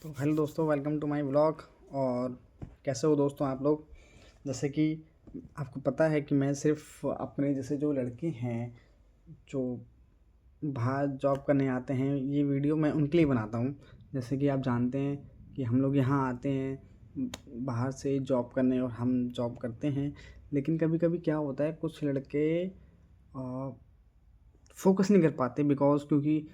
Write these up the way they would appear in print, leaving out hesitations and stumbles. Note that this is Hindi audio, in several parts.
तो हेलो दोस्तों, वेलकम टू माय ब्लॉग। और कैसे हो दोस्तों आप लोग। जैसे कि आपको पता है कि मैं सिर्फ अपने जैसे जो लड़के हैं जो बाहर जॉब करने आते हैं, ये वीडियो मैं उनके लिए बनाता हूँ। जैसे कि आप जानते हैं कि हम लोग यहाँ आते हैं बाहर से जॉब करने और हम जॉब करते हैं, लेकिन कभी कभी क्या होता है कुछ लड़के फोकस नहीं कर पाते बिकॉज क्योंकि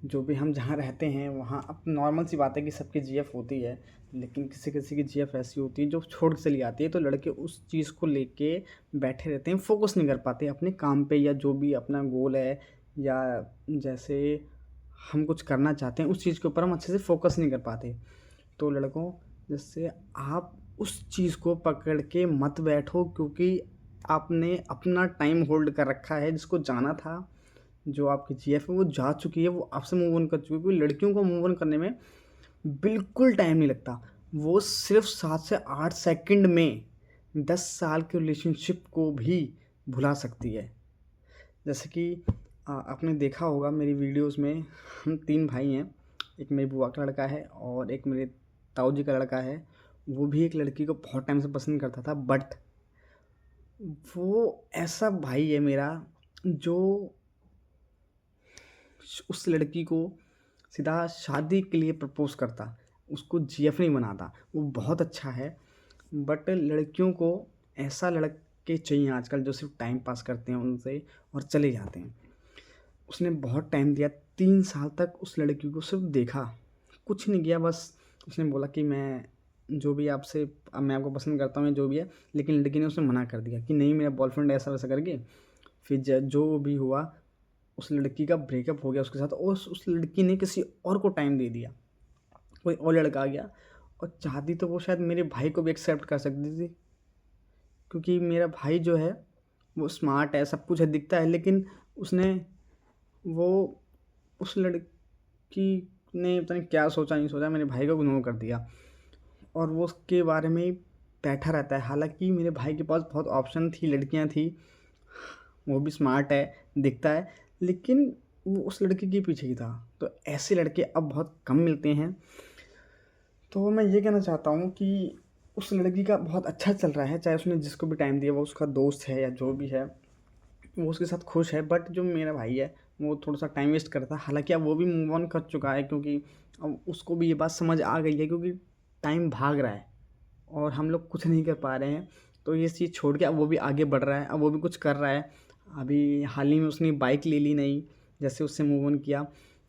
जो भी हम जहाँ रहते हैं वहाँ अब नॉर्मल सी बात है कि सबकी जीएफ होती है, लेकिन किसी किसी की जीएफ ऐसी होती है जो छोड़ के चली आती है। तो लड़के उस चीज़ को लेके बैठे रहते हैं, फोकस नहीं कर पाते अपने काम पे या जो भी अपना गोल है, या जैसे हम कुछ करना चाहते हैं उस चीज़ के ऊपर हम अच्छे से फोकस नहीं कर पाते। तो लड़कों, जैसे आप उस चीज़ को पकड़ के मत बैठो, क्योंकि आपने अपना टाइम होल्ड कर रखा है। जिसको जाना था, जो आपकी जीएफ है वो जा चुकी है, वो आपसे मूव ऑन कर चुकी है। क्योंकि लड़कियों को मूव ऑन करने में बिल्कुल टाइम नहीं लगता। वो सिर्फ 7 से 8 सेकंड में 10 साल के रिलेशनशिप को भी भुला सकती है। जैसे कि आपने देखा होगा मेरी वीडियोस में, हम 3 भाई हैं। एक मेरी बुआ का लड़का है और एक मेरे ताऊ जी का लड़का है। वो भी एक लड़की को बहुत टाइम से पसंद करता था, बट वो ऐसा भाई है मेरा जो उस लड़की को सीधा शादी के लिए प्रपोज़ करता, उसको जीएफ नहीं बनाता। वो बहुत अच्छा है, बट लड़कियों को ऐसा लड़के चाहिए आजकल जो सिर्फ टाइम पास करते हैं उनसे और चले जाते हैं। उसने बहुत टाइम दिया, 3 साल तक उस लड़की को सिर्फ देखा, कुछ नहीं किया। बस उसने बोला कि मैं जो भी आपसे मैं आपको पसंद करता हूँ या जो भी है, लेकिन लड़की ने उसे मना कर दिया कि नहीं मेरा बॉयफ्रेंड ऐसा वैसा करके। फिर जो भी हुआ, उस लड़की का ब्रेकअप हो गया उसके साथ, और उस लड़की ने किसी और को टाइम दे दिया। कोई और लड़का आ गया, और चाहती तो वो शायद मेरे भाई को भी एक्सेप्ट कर सकती थी, क्योंकि मेरा भाई जो है वो स्मार्ट है, सब कुछ है, दिखता है। लेकिन उसने वो उस लड़की ने पता नहीं क्या सोचा नहीं सोचा, मेरे भाई को इग्नोर कर दिया और वो उसके बारे में ही बैठा रहता है। हालांकि मेरे भाई के पास बहुत ऑप्शन थी, लड़कियां थी, वो भी स्मार्ट है, दिखता है, लेकिन वो उस लड़के के पीछे ही था। तो ऐसे लड़के अब बहुत कम मिलते हैं। तो मैं ये कहना चाहता हूँ कि उस लड़की का बहुत अच्छा चल रहा है, चाहे उसने जिसको भी टाइम दिया वो उसका दोस्त है या जो भी है, वो उसके साथ खुश है। बट जो मेरा भाई है वो थोड़ा सा टाइम वेस्ट करता है। हालांकि अब वो भी मूव ऑन कर चुका है, क्योंकि अब उसको भी ये बात समझ आ गई है, क्योंकि टाइम भाग रहा है और हम लोग कुछ नहीं कर पा रहे हैं। तो ये चीज़ छोड़ के अब वो भी आगे बढ़ रहा है, अब वो भी कुछ कर रहा है। अभी हाल ही में उसने बाइक ले ली नई, जैसे उससे मूव ऑन किया।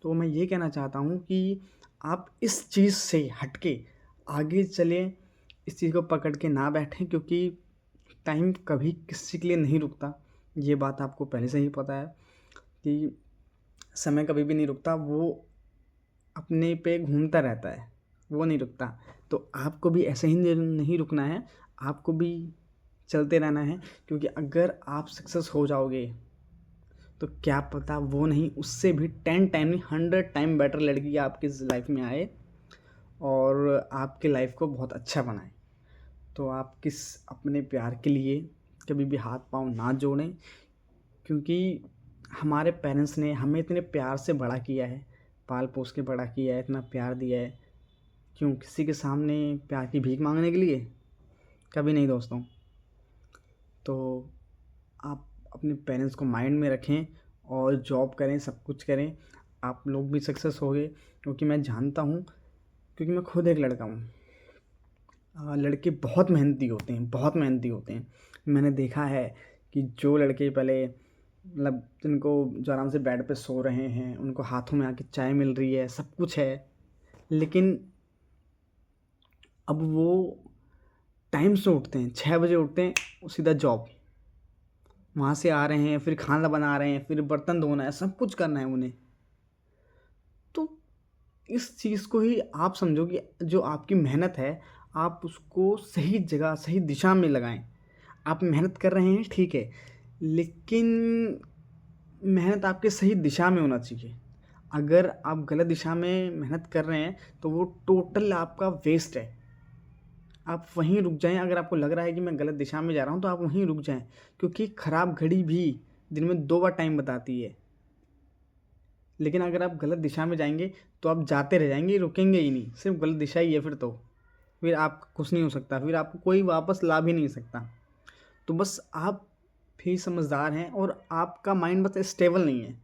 तो मैं ये कहना चाहता हूँ कि आप इस चीज़ से हट के आगे चलें, इस चीज़ को पकड़ के ना बैठें, क्योंकि टाइम कभी किसी के लिए नहीं रुकता। ये बात आपको पहले से ही पता है कि समय कभी भी नहीं रुकता, वो अपने पे घूमता रहता है, वो नहीं रुकता। तो आपको भी ऐसे ही नहीं रुकना है, आपको भी चलते रहना है। क्योंकि अगर आप सक्सेस हो जाओगे तो क्या पता वो नहीं, उससे भी 10 टाइम नहीं 100 टाइम बेटर लड़की आपकी लाइफ में आए और आपके लाइफ को बहुत अच्छा बनाए। तो आप किस अपने प्यार के लिए कभी भी हाथ पाँव ना जोड़ें, क्योंकि हमारे पेरेंट्स ने हमें इतने प्यार से बड़ा किया है, पाल पोस के बड़ा किया है, इतना प्यार दिया है। क्यों किसी के सामने प्यार की भीख मांगने के लिए? कभी नहीं दोस्तों। तो आप अपने पेरेंट्स को माइंड में रखें और जॉब करें, सब कुछ करें, आप लोग भी सक्सेस होंगे। क्योंकि मैं जानता हूँ, क्योंकि मैं खुद एक लड़का हूँ। लड़के बहुत मेहनती होते हैं, बहुत मेहनती होते हैं। मैंने देखा है कि जो लड़के पहले मतलब जिनको जो आराम से बेड पे सो रहे हैं, उनको हाथों में आके चाय मिल रही है, सब कुछ है, लेकिन अब वो टाइम से उठते हैं, 6 बजे उठते हैं और सीधा जॉब, वहाँ से आ रहे हैं, फिर खाना बना रहे हैं, फिर बर्तन धोना है, सब कुछ करना है उन्हें। तो इस चीज़ को ही आप समझो कि जो आपकी मेहनत है, आप उसको सही जगह सही दिशा में लगाएं। आप मेहनत कर रहे हैं, ठीक है, लेकिन मेहनत आपके सही दिशा में होना चाहिए। अगर आप गलत दिशा में मेहनत कर रहे हैं तो वो टोटल आपका वेस्ट है। आप वहीं रुक जाएं। अगर आपको लग रहा है कि मैं गलत दिशा में जा रहा हूँ तो आप वहीं रुक जाएं, क्योंकि ख़राब घड़ी भी दिन में 2 बार टाइम बताती है, लेकिन अगर आप गलत दिशा में जाएंगे तो आप जाते रह जाएंगे, रुकेंगे ही नहीं, सिर्फ गलत दिशा ही है फिर आप कुछ नहीं हो सकता, फिर आपको कोई वापस ला भी नहीं सकता। तो बस आप भी समझदार हैं और आपका माइंड बस स्टेबल नहीं है।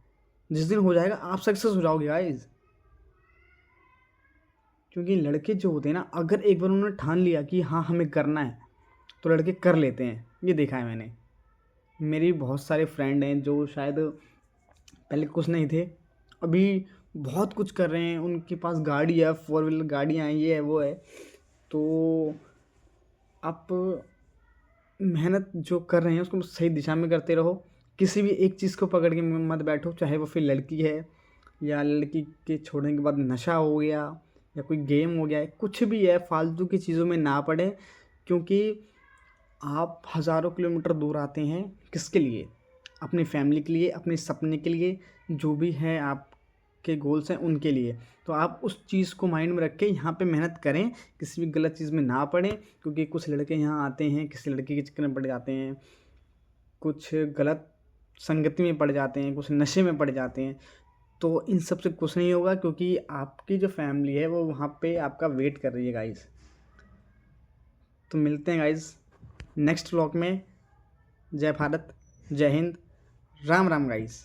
जिस दिन हो जाएगा आप सक्सेस हो जाओगे गाइज। क्योंकि लड़के जो होते हैं ना, अगर एक बार उन्होंने ठान लिया कि हाँ हमें करना है, तो लड़के कर लेते हैं। ये देखा है मैंने। मेरी बहुत सारे फ्रेंड हैं जो शायद पहले कुछ नहीं थे, अभी बहुत कुछ कर रहे हैं, उनके पास गाड़ी है, 4 व्हीलर गाड़ियाँ हैं, ये है वो है। तो आप मेहनत जो कर रहे हैं उसको सही दिशा में करते रहो। किसी भी एक चीज़ को पकड़ के मत बैठो, चाहे वो फिर लड़की है या लड़की के छोड़ने के बाद नशा हो गया या कोई गेम हो गया, कुछ भी है, फालतू की चीज़ों में ना पड़े। क्योंकि आप हज़ारों किलोमीटर दूर आते हैं किसके लिए? अपनी फैमिली के लिए, अपने सपने के लिए, जो भी है आपके गोल्स हैं उनके लिए। तो आप उस चीज़ को माइंड में रख के यहाँ पे मेहनत करें, किसी भी गलत चीज़ में ना पड़ें। क्योंकि कुछ लड़के यहाँ आते हैं, किसी लड़की के चक्कर में पड़ जाते हैं, कुछ गलत संगति में पड़ जाते हैं, कुछ नशे में पड़ जाते हैं। तो इन सब से कुछ नहीं होगा, क्योंकि आपकी जो फैमिली है वो वहाँ पे आपका वेट कर रही है गाइज़। तो मिलते हैं गाइज़ नेक्स्ट व्लॉग में। जय भारत, जय हिंद, राम राम गाइज़।